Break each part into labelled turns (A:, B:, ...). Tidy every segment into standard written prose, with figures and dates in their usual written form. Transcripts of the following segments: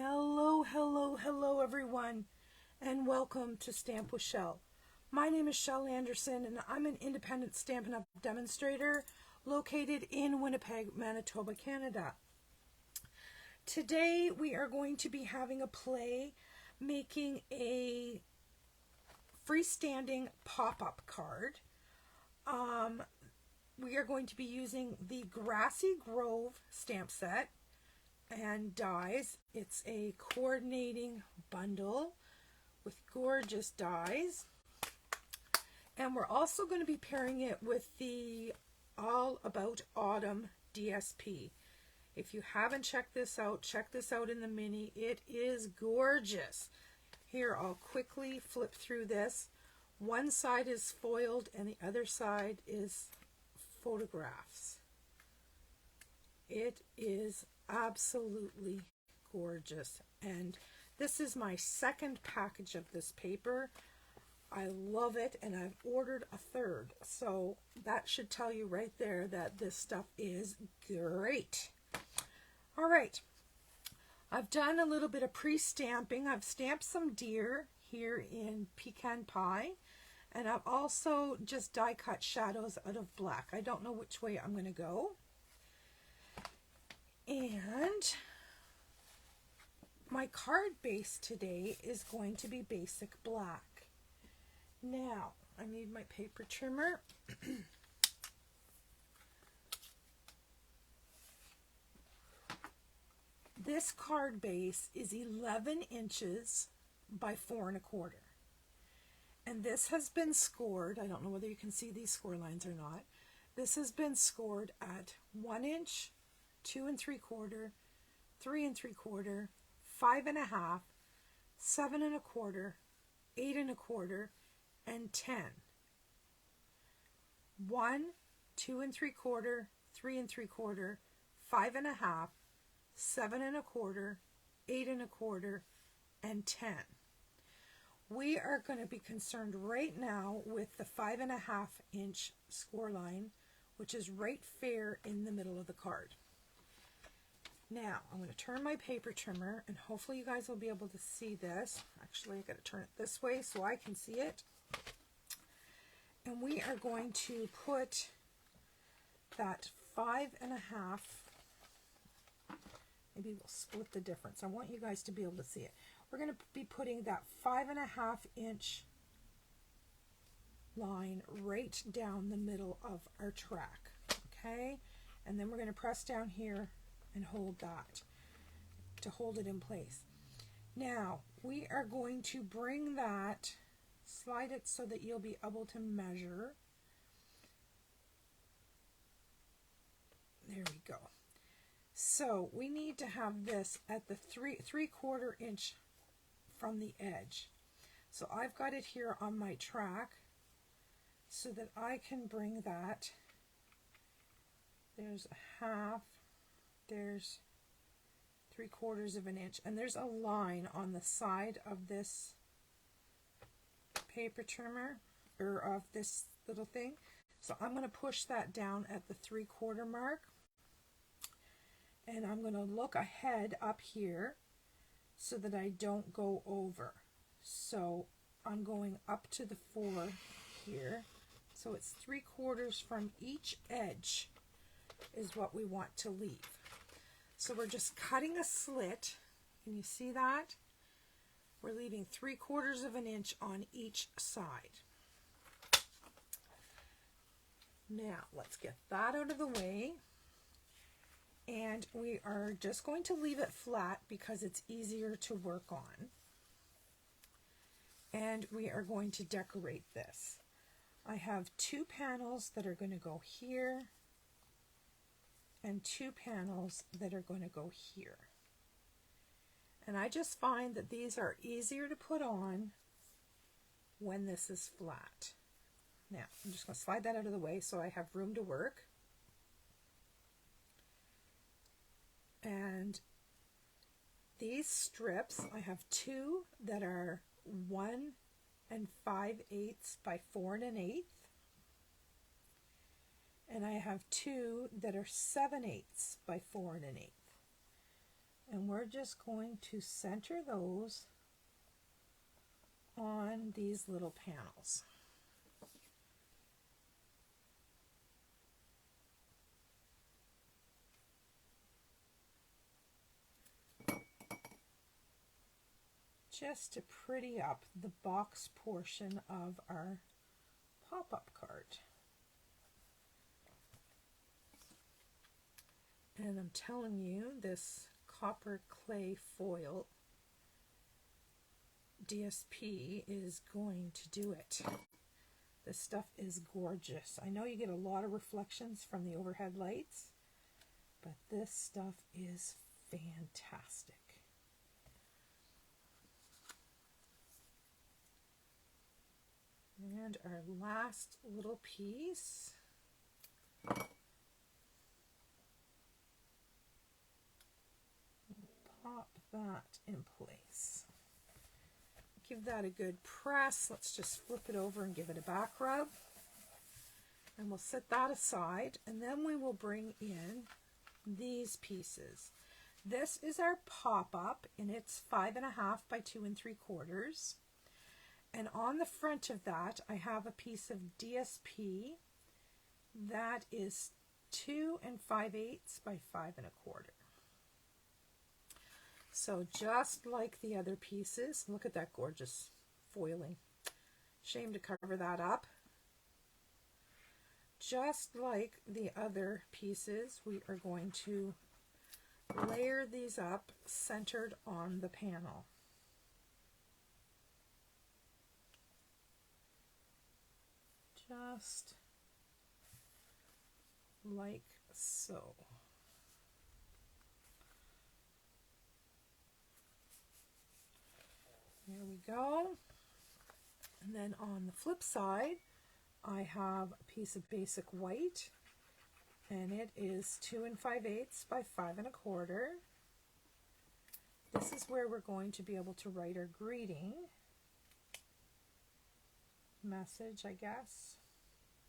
A: Hello everyone, and welcome to Stamp with Shel. My name is Shel Anderson, and I'm an independent Stampin' Up! Demonstrator located in Winnipeg, Manitoba, Canada. Today we are going to be having a play making a freestanding pop-up card. We are going to be using the Grassy Grove stamp set and dies. It's a coordinating bundle with gorgeous dies, and we're also going to be pairing it with the All About Autumn DSP. If you haven't checked this out, check this out in the mini. It is gorgeous. Here, I'll quickly flip through this. One side is foiled and the other side is photographs. It is absolutely gorgeous, and this is my second package of this paper. I love it, and I've ordered a third, so that should tell you right there that this stuff is great. All right, I've done a little bit of pre-stamping. I've stamped some deer here in pecan pie, and I've also just die cut shadows out of black. I don't know which way I'm going to go. And my card base today is going to be basic black. Now, I need my paper trimmer. This card base is 11 inches by 4 1/4. And this has been scored. I don't know whether you can see these score lines or not. This has been scored at 1 inch, 2 3/4, 3 3/4, 5 1/2, 7 1/4, 8 1/4, and 10. 1, 2 3/4, 3 3/4, 5 1/2, 7 1/4, 8 1/4, and 10. We are going to be concerned right now with the 5 1/2 inch score line, which is right fair in the middle of the card. Now, I'm going to turn my paper trimmer, and hopefully you guys will be able to see this. Actually, I got to turn it this way so I can see it. And we are going to put that 5 1/2, maybe we'll split the difference. I want you guys to be able to see it. We're going to be putting that 5 1/2 inch line right down the middle of our track, okay? And then we're going to press down here and hold that to hold it in place. Now we are going to bring that, slide it so that you'll be able to measure. There we go. So we need to have this at the 3 3/4 inch from the edge. So I've got it here on my track so that I can bring that. There's a half, there's 3/4 of an inch, and there's a line on the side of this paper trimmer, or of this little thing. So I'm going to push that down at the 3/4 mark, and I'm going to look ahead up here so that I don't go over. So I'm going up to the 4 here. So it's 3/4 from each edge is what we want to leave. So we're just cutting a slit. Can you see that? We're leaving 3/4 of an inch on each side. Now let's get that out of the way. And we are just going to leave it flat because it's easier to work on. And we are going to decorate this. I have 2 panels that are going to go here and 2 panels that are going to go here. And I just find that these are easier to put on when this is flat. Now, I'm just going to slide that out of the way so I have room to work. And these strips, I have 2 that are 1 5/8 by 4 1/8. And I have 2 that are 7/8 by 4 1/8. And we're just going to center those on these little panels. Just to pretty up the box portion of our pop-up card. And I'm telling you, this copper clay foil DSP is going to do it. This stuff is gorgeous. I know you get a lot of reflections from the overhead lights, but this stuff is fantastic. And our last little piece. Pop that in place. Give that a good press. Let's just flip it over and give it a back rub. And we'll set that aside. And then we will bring in these pieces. This is our pop-up, and it's 5.5 by 2 3/4. And on the front of that, I have a piece of DSP that is 2 5/8 by 5 1/4. So just like the other pieces, look at that gorgeous foiling. Shame to cover that up. Just like the other pieces, we are going to layer these up centered on the panel. Just like so. There we go. And then on the flip side, I have a piece of basic white, and it is 2 5/8 by 5 1/4. This is where we're going to be able to write our greeting message, I guess,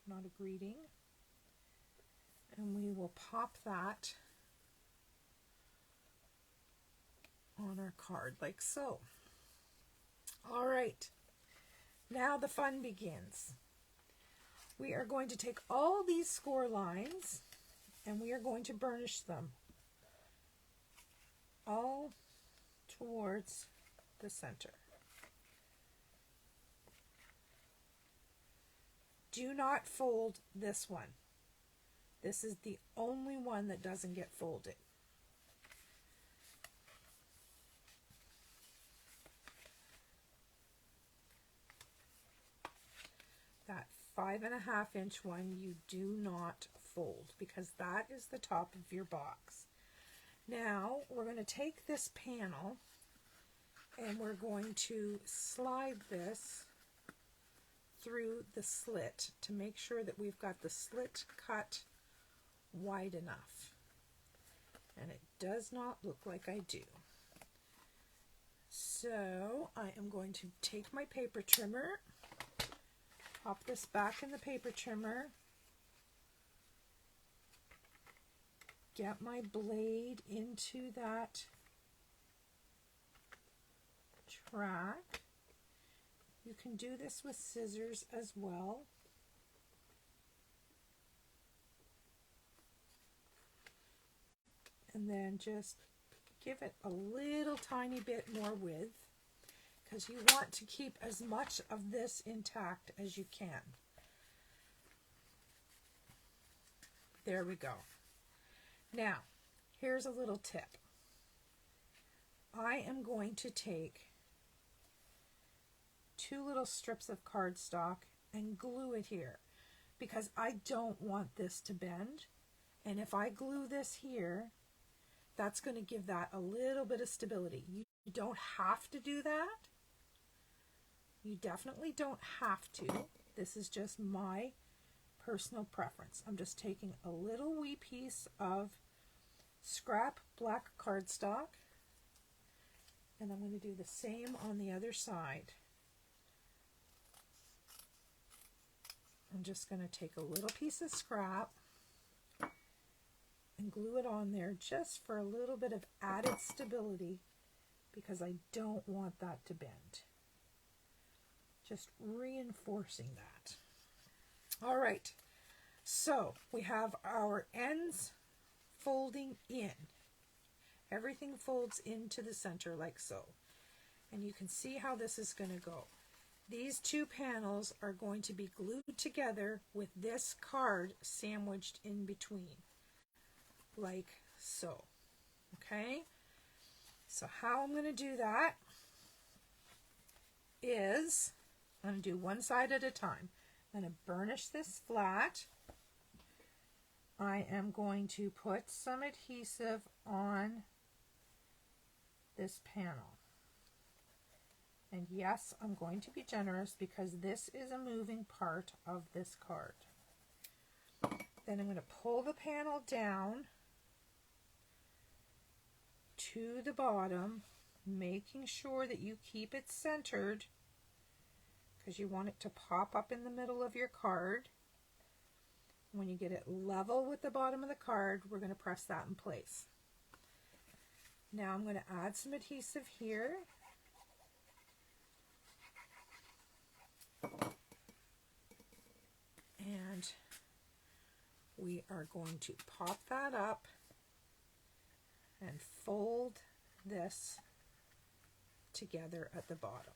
A: not a greeting. And we will pop that on our card like so. All right, now the fun begins. We are going to take all these score lines and we are going to burnish them all towards the center. Do not fold this one. This is the only one that doesn't get folded. That 5.5 inch one you do not fold because that is the top of your box. Now we're going to take this panel and we're going to slide this through the slit to make sure that we've got the slit cut wide enough. And it does not look like I do. So I am going to take my paper trimmer, pop this back in the paper trimmer, get my blade into that track. You can do this with scissors as well. And then just give it a little tiny bit more width because you want to keep as much of this intact as you can. There we go. Now, here's a little tip. I am going to take 2 little strips of cardstock and glue it here because I don't want this to bend. And if I glue this here, that's going to give that a little bit of stability. You don't have to do that. You definitely don't have to. This is just my personal preference. I'm just taking a little wee piece of scrap black cardstock and I'm going to do the same on the other side. I'm just going to take a little piece of scrap and glue it on there just for a little bit of added stability because I don't want that to bend. Just reinforcing that. All right, so we have our ends folding in. Everything folds into the center like so. And you can see how this is going to go. These two panels are going to be glued together with this card sandwiched in between, like so. Okay? So how I'm going to do that is, I'm going to do one side at a time. I'm going to burnish this flat. I am going to put some adhesive on this panel. And yes, I'm going to be generous because this is a moving part of this card. Then I'm going to pull the panel down to the bottom, making sure that you keep it centered because you want it to pop up in the middle of your card. When you get it level with the bottom of the card, we're going to press that in place. Now I'm going to add some adhesive here. And we are going to pop that up and fold this together at the bottom.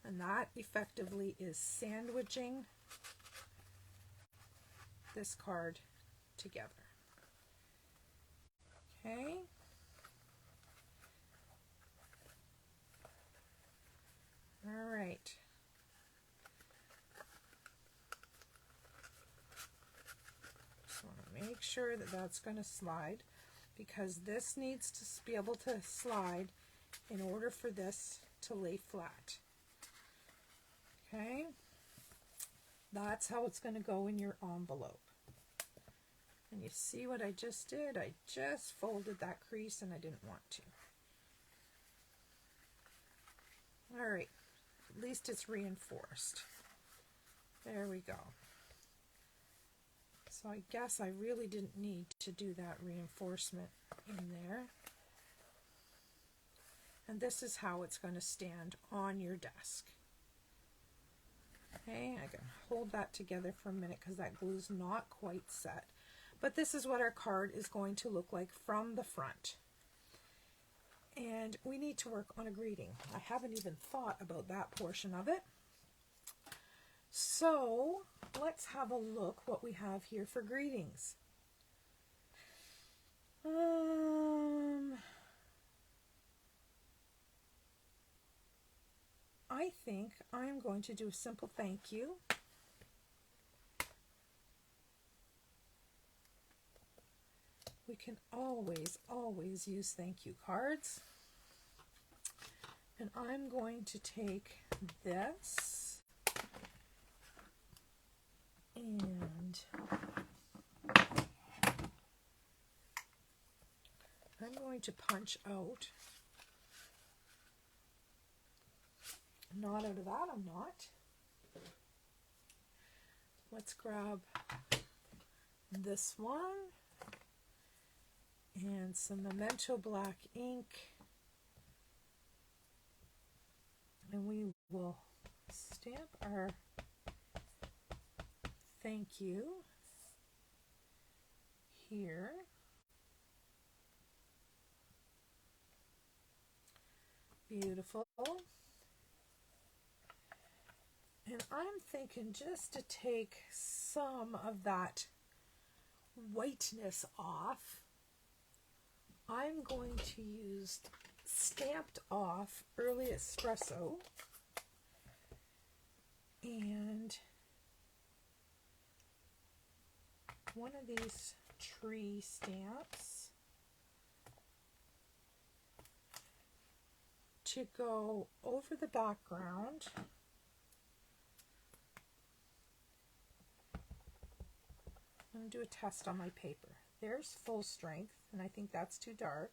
A: And that effectively is sandwiching this card together. Okay. All right. Just want to make sure that that's going to slide because this needs to be able to slide in order for this to lay flat. Okay. That's how it's going to go in your envelope. And you see what I just did? I just folded that crease and I didn't want to. All right. At least it's reinforced. There we go. So I guess I really didn't need to do that reinforcement in there. And this is how it's going to stand on your desk. Okay, I can hold that together for a minute because that glue's not quite set. But this is what our card is going to look like from the front. And we need to work on a greeting. I haven't even thought about that portion of it. So let's have a look what we have here for greetings. I think I'm going to do a simple thank you. We can always use thank you cards. And I'm going to take this and I'm going to punch out. Not out of that, I'm not. Let's grab this one and some Memento black ink, and we will stamp our thank you here. Beautiful. And I'm thinking just to take some of that whiteness off, I'm going to use Stamped Off Early Espresso and one of these tree stamps to go over the background. I'm going to do a test on my paper. There's full strength, and I think that's too dark.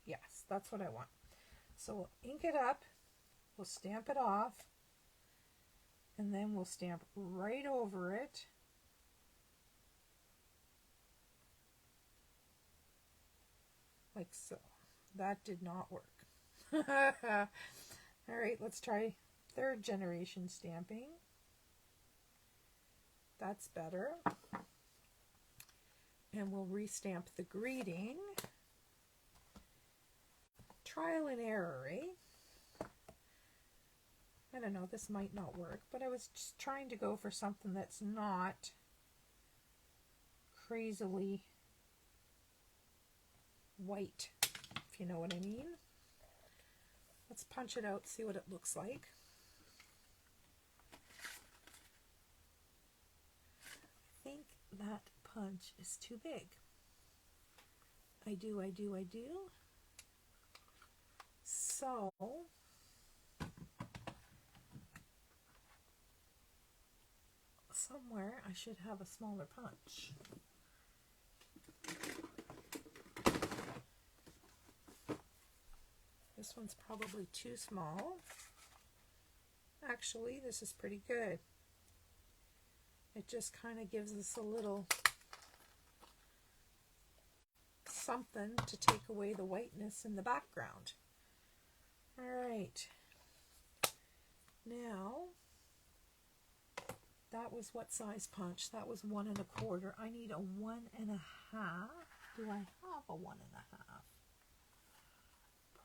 A: Yes, that's what I want. So we'll ink it up, we'll stamp it off, and then we'll stamp right over it like so. That did not work. All right, let's try third generation stamping. That's better. And we'll restamp the greeting. Trial and error, eh? I don't know, this might not work, but I was just trying to go for something that's not crazily white, if you know what I mean. Let's punch it out, see what it looks like. I think that punch is too big. I do. So, somewhere I should have a smaller punch. This one's probably too small. Actually, this is pretty good. It just kind of gives us a little something to take away the whiteness in the background. All right. Now, that was what size punch? That was 1 1/4. I need a 1 1/2. Do I have a 1 1/2?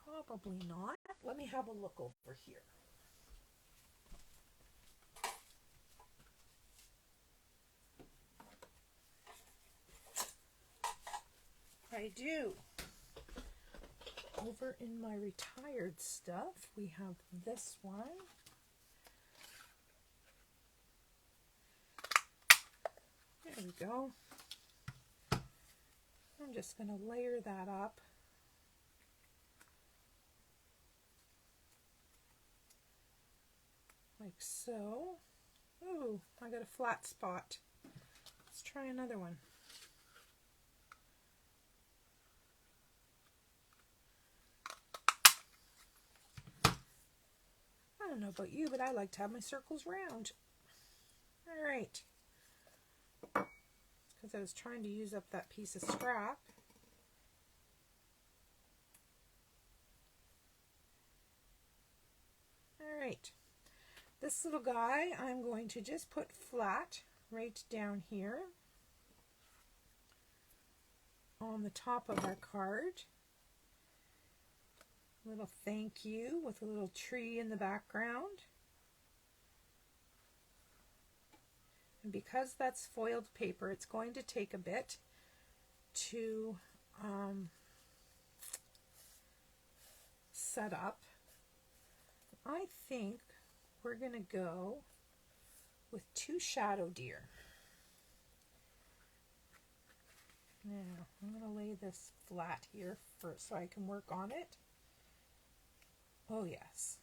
A: Probably not. Let me have a look over here. I do. Over in my retired stuff, we have this one. There we go. I'm just going to layer that up. Like so. Ooh, I got a flat spot. Let's try another one. I don't know about you, but I like to have my circles round. All right. It's because I was trying to use up that piece of scrap. All right. This little guy, I'm going to just put flat right down here on the top of our card. Little thank you with a little tree in the background. And because that's foiled paper, it's going to take a bit to set up. I think we're going to go with 2 shadow deer. Now, I'm going to lay this flat here first so I can work on it. Oh yes.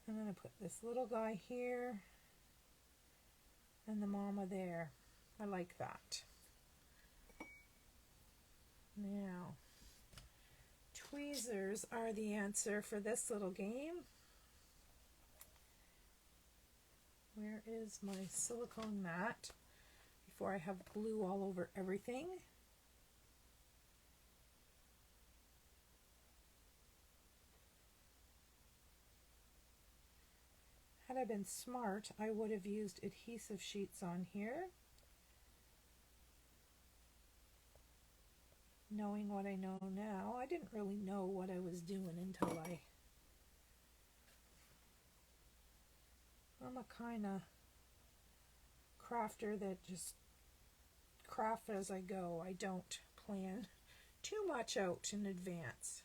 A: I'm going to put this little guy here and the mama there. I like that. Now, tweezers are the answer for this little game. Where is my silicone mat before I have glue all over everything? Had I been smart, I would have used adhesive sheets on here. Knowing what I know now, I didn't really know what I was doing until I'm a kind of crafter that just craft as I go. I don't plan too much out in advance.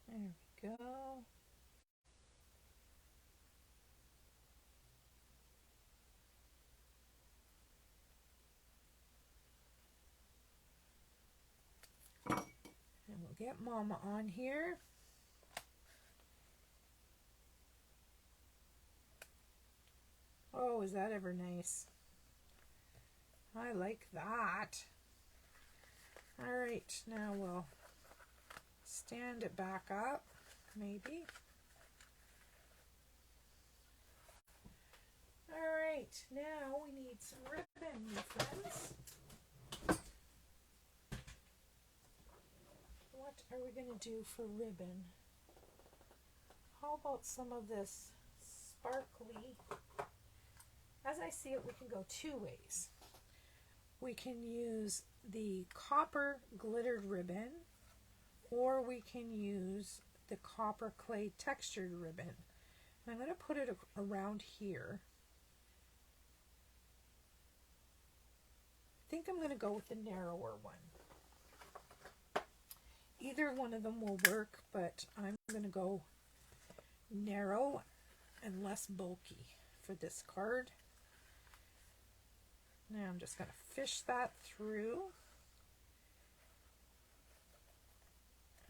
A: There we go. And we'll get Mama on here. Oh, is that ever nice? I like that. All right, now we'll stand it back up. maybe. Alright, now we need some ribbon, my friends. What are we going to do for ribbon? How about some of this sparkly? As I see it, we can go two ways. We can use the copper glittered ribbon, or we can use the copper clay textured ribbon. And I'm going to put it around here. I think I'm going to go with the narrower one. Either one of them will work, but I'm going to go narrow and less bulky for this card. Now I'm just going to fish that through.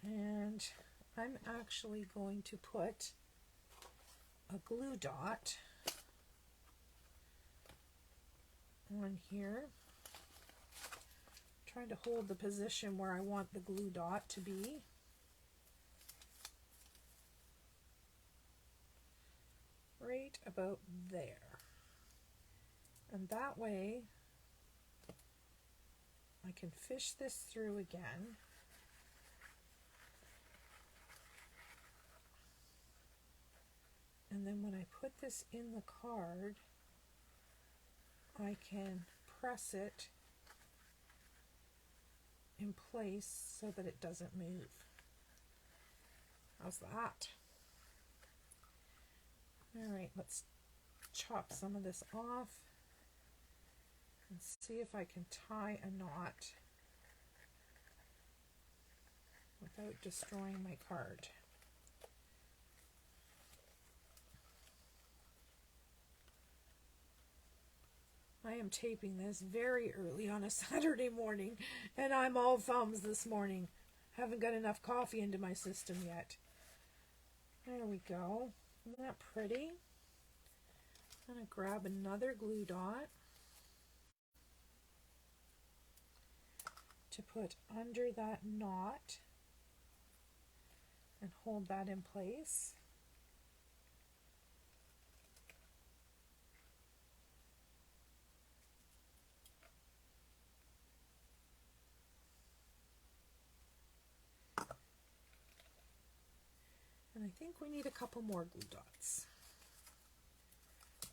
A: And I'm actually going to put a glue dot on here. Trying to hold the position where I want the glue dot to be. Right about there. And that way I can fish this through again. And then when I put this in the card, I can press it in place so that it doesn't move. How's that? Alright, let's chop some of this off and see if I can tie a knot without destroying my card. I am taping this very early on a Saturday morning, and I'm all thumbs this morning. Haven't got enough coffee into my system yet. There we go. Isn't that pretty? I'm going to grab another glue dot to put under that knot and hold that in place. And I think we need a couple more glue dots.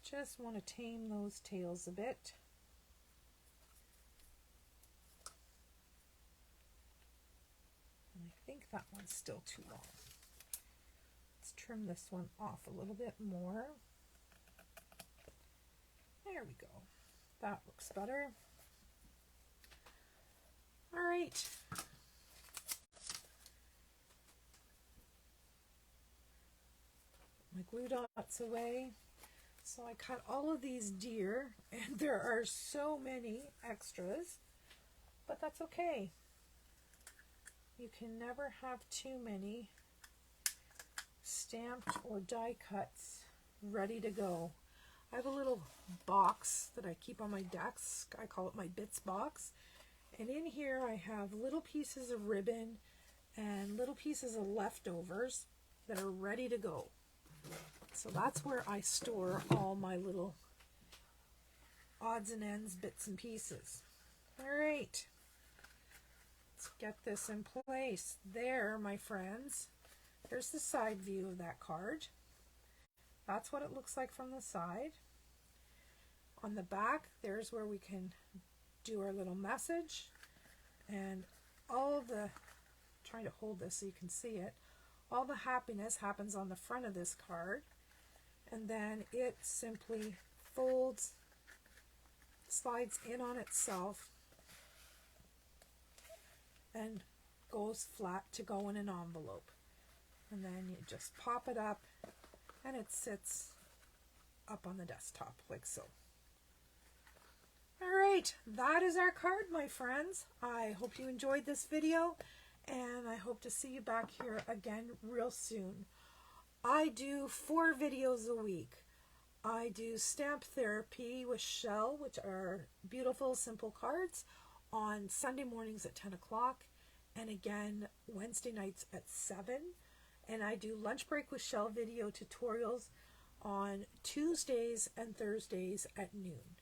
A: Just want to tame those tails a bit. And I think that one's still too long. Let's trim this one off a little bit more. There we go. That looks better. All right. My glue dots away. So I cut all of these deer, and there are so many extras, but that's okay. You can never have too many stamped or die cuts ready to go. I have a little box that I keep on my desk. I call it my bits box. And in here I have little pieces of ribbon and little pieces of leftovers that are ready to go. So that's where I store all my little odds and ends, bits and pieces. All right, let's get this in place. There, my friends, there's the side view of that card. That's what it looks like from the side. On the back, there's where we can do our little message, and all the, trying to hold this so you can see it, all the happiness happens on the front of this card, and then it simply folds, slides in on itself, and goes flat to go in an envelope. And then you just pop it up, and it sits up on the desktop like so. All right, that is our card, my friends. I hope you enjoyed this video, and I hope to see you back here again real soon. I do 4 videos a week. I do Stamp Therapy with Shel, which are beautiful, simple cards, on Sunday mornings at 10 o'clock, and again Wednesday nights at 7. And I do lunch break with Shel video tutorials on Tuesdays and Thursdays at noon.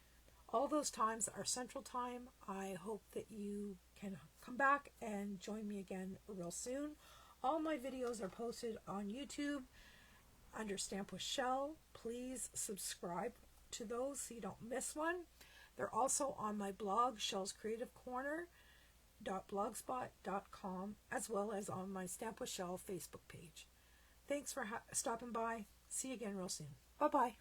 A: All those times are Central Time. I hope that you can come back and join me again real soon. All my videos are posted on YouTube under Stamp with Shel. Please subscribe to those so you don't miss one. They're also on my blog, shelscreativecorner.blogspot.com, as well as on my Stamp with Shel Facebook page. Thanks for stopping by. See you again real soon. Bye-bye.